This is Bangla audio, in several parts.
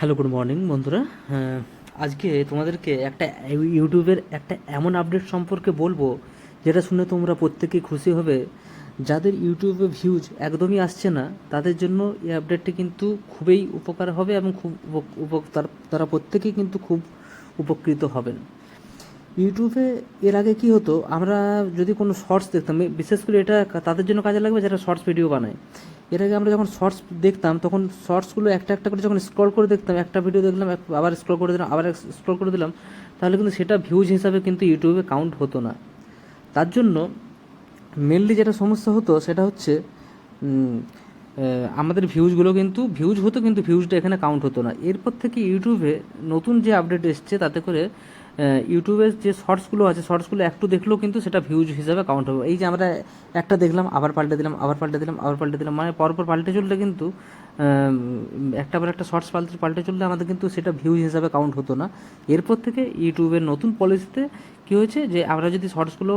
হ্যালো, গুড মর্নিং বন্ধুরা। আজকে তোমাদেরকে একটা ইউটিউবের একটা এমন আপডেট সম্পর্কে বলবো যেটা শুনে তোমরা প্রত্যেকেই খুশি হবে। যাদের ইউটিউবে ভিউজ একদমই আসছে না তাদের জন্য এই আপডেটটি কিন্তু খুবই উপকার হবে এবং খুব তারা প্রত্যেকেই কিন্তু খুব উপকৃত হবেন। ইউটিউবে এর আগে কি হতো, আমরা যদি কোনো শর্টস দেখতাম, বিশেষ করে এটা তাদের জন্য কাজে লাগবে যারা শর্টস ভিডিও বানায়। এর আগে আমরা যখন শর্টস দেখতাম তখন শর্টসগুলো একটা একটা করে যখন স্ক্রল করে দেখতাম, একটা ভিডিও দেখলাম, আবার স্ক্রল করে দিলাম, আবার স্ক্রল করে দিলাম, তাহলে কিন্তু সেটা ভিউজ হিসাবে কিন্তু ইউটিউবে কাউন্ট হতো না। তার জন্য মেনলি যেটা সমস্যা হতো সেটা হচ্ছে আমাদের ভিউজগুলো কিন্তু ভিউজ হতো, কিন্তু ভিউজটা এখানে কাউন্ট হতো না। এরপর থেকে ইউটিউবে নতুন যে আপডেট এসছে তাতে করে ইউটিউবের যে শর্টসগুলো আছে, শর্টসগুলো একটু দেখলেও কিন্তু সেটা ভিউজ হিসাবে কাউন্ট হবে। এই যে আমরা একটা দেখলাম, আবার পাল্টে দিলাম, আবার পাল্টে দিলাম, আবার পাল্টে দিলাম, মানে পরপর পাল্টে চললে কিন্তু একটা পর একটা শর্টস পাল্টে পাল্টে চললে আমাদের কিন্তু সেটা ভিউজ হিসাবে কাউন্ট হতো না। এরপর থেকে ইউটিউবের নতুন পলিসিতে কী হয়েছে যে আমরা যদি শর্টসগুলো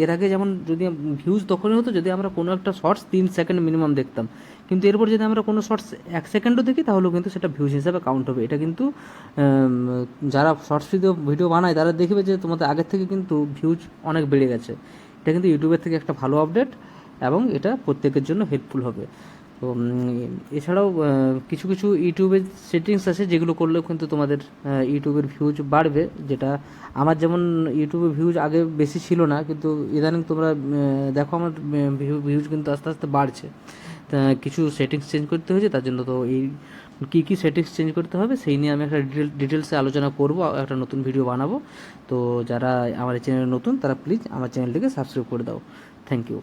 এর আগে যেমন যদি ভিউজ তখনই হতো যদি আমরা কোনো একটা শর্টস 3 সেকেন্ড মিনিমাম দেখতাম, কিন্তু এরপর যদি আমরা কোনো শর্টস 1 সেকেন্ডও দেখি তাহলেও কিন্তু সেটা ভিউজ হিসাবে কাউন্ট হবে। এটা কিন্তু যারা শর্টস ভিডিও বানায় তারা দেখবে যে তোমাদের আগের থেকে কিন্তু ভিউজ অনেক বেড়ে গেছে। এটা কিন্তু ইউটিউবের থেকে একটা ভালো আপডেট এবং এটা প্রত্যেকের জন্য হেল্পফুল হবে। তো এছাড়াও কিছু কিছু ইউটিউবের সেটিংস আছে যেগুলো করলেও কিন্তু তোমাদের ইউটিউবের ভিউজ বাড়বে। যেটা আমার যেমন ইউটিউবে ভিউজ আগে বেশি ছিল না, কিন্তু ইদানিং তোমরা দেখো আমার ভিউজ কিন্তু আস্তে আস্তে বাড়ছে। তা কিছু সেটিংস চেঞ্জ করতে হয়েছে, তার জন্য তো এই কী কী সেটিংস চেঞ্জ করতে হবে সেই নিয়ে আমি একটা ডিটেলসে আলোচনা করব, একটা নতুন ভিডিও বানাবো। তো যারা আমার এই চ্যানেলে নতুন তারা প্লিজ আমার চ্যানেলটিকে সাবস্ক্রাইব করে দাও। Thank you.